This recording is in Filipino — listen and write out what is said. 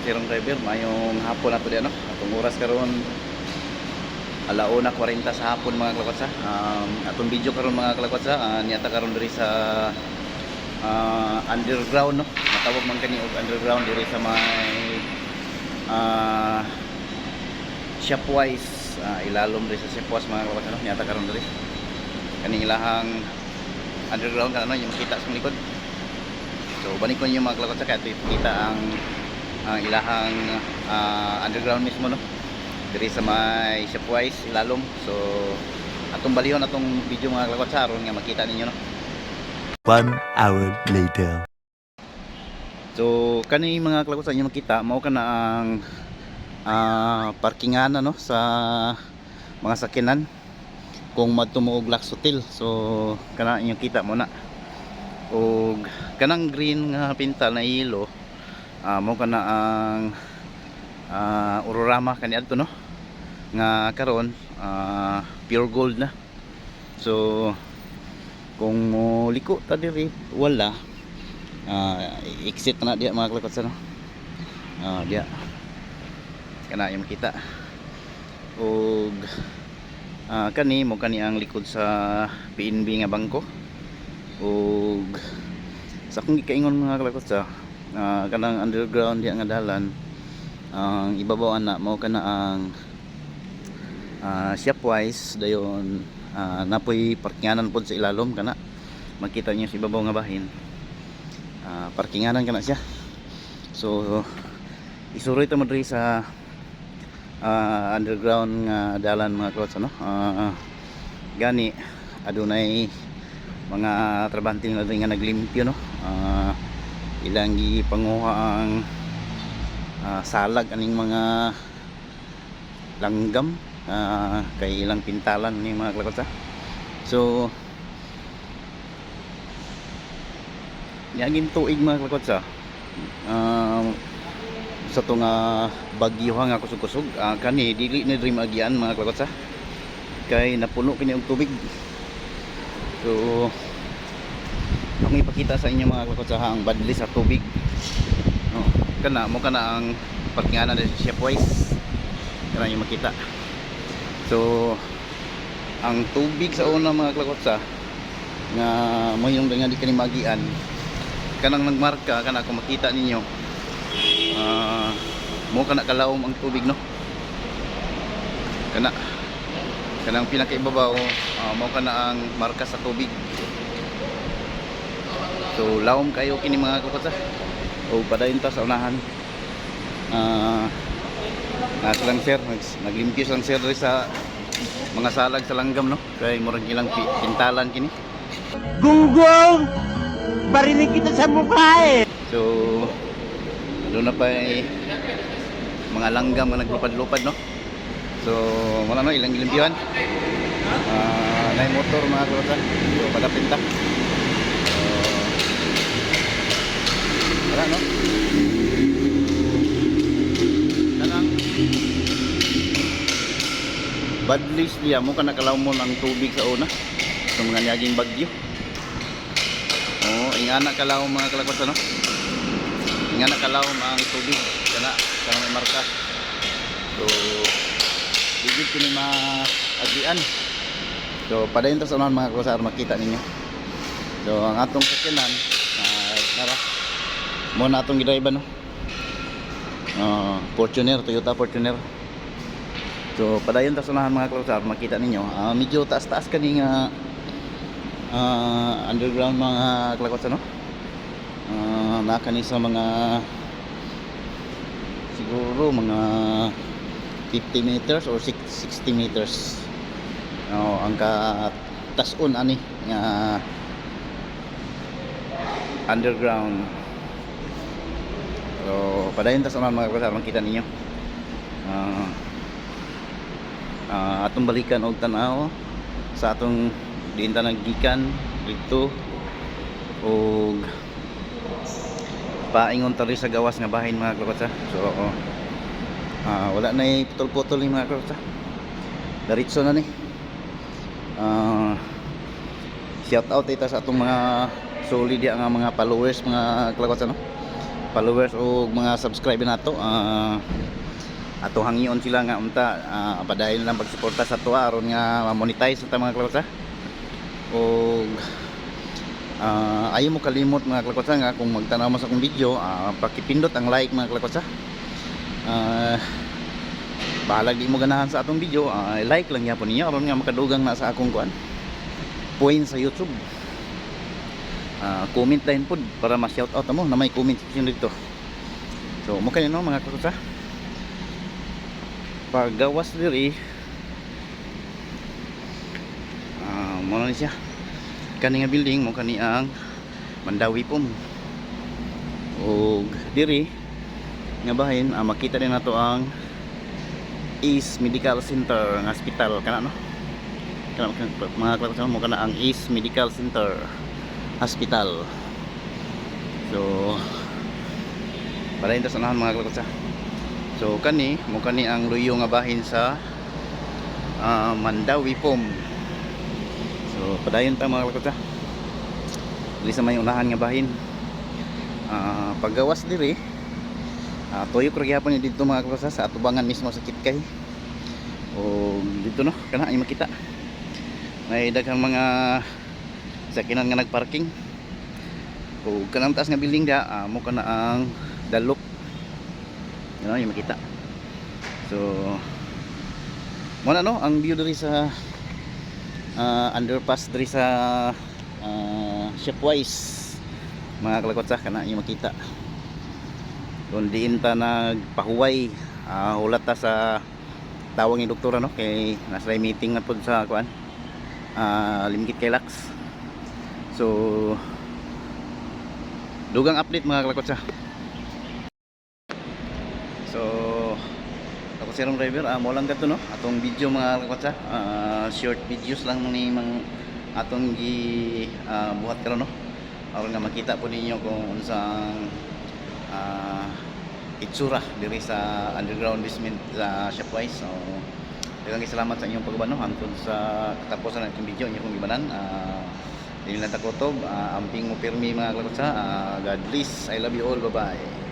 sirong driver, mayong hapon nato di ano. Atong oras karon 1:40 sa hapon mga kalakotsa. Atong video karon mga kalakotsa, niyata karon diri sa underground no. Matawag man kani og underground diri sa may Shopwise, ilalom diri sa Shopwise mga kalakotsa no. Niyata karon diri kaning ilahang underground kan ano yung makita sa likod. So banik ko yung mga kalakotsa kaya kita ang ilahang underground mismo no. Diri sa may Shopwise ilalom. So atong balihon atong video mga kalakotsa aron nga makita ninyo no. 1 hour later. So kani mga kalakotsa inyo makita mao kana ang parkingan no sa mga sakyanan kung madtumuog Lux Hotel. So kana inyo kita mo na og kanang green nga pintal na yellow mo kana ang Urorama kani adto no nga karon pure gold na. So kung mo liko ta diri wala exit na diya mga kalakotsa no. Diya kana yung makita og kani mo kani ang likod sa PNB nga bangko. Og sa akong gikaingon mga kalakotsa kanang underground diya nga dalan ang ibabaw na mao kana ang Shopwise dayon napoy parkinganan pod sa ilalom kana makita niyo sa ibabaw nga bahin parkinganan kana siya. So isuroy ta mo diri sa underground nga dalan mga kalakotsa no. Gani adunay mga trabahante nga naglimpyo no. Ilang gipanguha ang salag aning mga langgam kay ilang pintalan ni mga kalakotsa. So niaging tuig mga kalakotsa sa to nga bagyo nga kusog-kusog kani dili ni dream agyan mga kalakotsa kay napuno kini og tubig. So akong ipakita sa inyo mga kalakotsa ang badli sa tubig no. Kana mo kana ang parkinganan sa Shopwise kana yung makita. So ang tubig sa una mga kalakotsa nga mo yung nga di kani magian kanang nagmarka kana kung makita ninyo mo kana kalawom ang tubig no. Kanang pinakaibabaw mo kana ang marka sa tubig. So lawom kayo kini mga kalakotsa o padayon ta sa unahan silang sir naglimpyo silang sir sa mga salag sa langgam no kay murag ilang pintalan kini. Gunggong! Barinig kita sa mukha eh! So doon na pa mga langgam nga naglupad-lupad no. So wala no ilang gilimpyuhan na motor mga kalakotsa. So padapin ta wala no kanang badlis diya mo kana kalawmon ang tubig sa una sa mga niyaging bagyo. Ingana kalawom mga kalakotsa no. Ingana kalawom ang tubig kana may marka. So digid kini maagian. So padayon ta sa unahan mga kalakotsa makita ninyo. So ang atong sakyanan tara mo na atong gidrive no. Fortuner, Toyota Fortuner. So padayon ta sa unahan mga kalakotsa makita ninyo medyo taas-taas kani nga underground mga kalakotsa no. Nakani sa mga siguro mga 50 meters or 60 meters ang katasun ani nga underground. So padayon ta sa mga kalakotsa makita ninyo atong balikan og tan-aw sa atong diin ta naggikan dito og paingon ta sa gawas nga bahin mga kalakotsa. So wala na putol-putol ni mga kalakotsa, diretso na ni. Shout out ita sa atong mga solid nga mga followers mga kalakotsa no. followers o mga subscriber nato. Ato hangion sila nga unta padayon lang pagsuporta sa ato aron nga ma-monetize ta mga kalakotsa. Og ayaw mo kalimot mga kalakotsa nga kung magtanaw mo sa akong video, pakipindot ang like mga kalakotsa. Bahalag di mo ganahan sa atong video, like lang yapon ninyo aron nga makadugang na sa akong kuan point sa YouTube. Comment din po para ma-shoutout mo na may comment section dito. So mo kayo no mga kalakotsa. Paggawas diri mo na siya kani nga building mo kani ang Mandawi Pom. Og diri nga bahin makita din nato ang East Medical Center nga hospital kana no. Kana mga kalakotsa mo kana ang East Medical Center Hospital. So balayin ta sanahan mga kalakotsa. So kani mo kani ang luyo nga bahin sa Mandawi Pom. So padayon ta mga kalakotsa. Dili sa may unahan nga bahin. Paggawas diri tuyok ra gyapon ni dito mga kalakotsa sa atubangan mismo sa Kitkay. O dito no kana ay makita. May daghang mga sakinan nga nagparking. O kanang taas nga building da mo kana ang Dalok. Yan yung makita. So muna no ang view diri sa underpass diri sa Shopwise mga kalakotsa kana yung makita. Doon diin ta nagpahuway hulat ta sa tawag ni doktora no kay nasa meeting na pod sa kuan Limkit kay Lax. So dugang update mga kalakotsa. So ako si Ram Driver, mo lang gato no atong video mga kalakotsa. Short videos lang ni mang atong gi buhat karon no aron nga makita po ninyo kung unsang itsura diri sa underground basement sa Shopwise. So daghang salamat sa inyong pagbabano hangtod sa katapusan ng itong video inyo kong gibanan. Dili lang ta kutob, amping mo pirmi mga kalakotsa. God bless, I love you all, bye bye.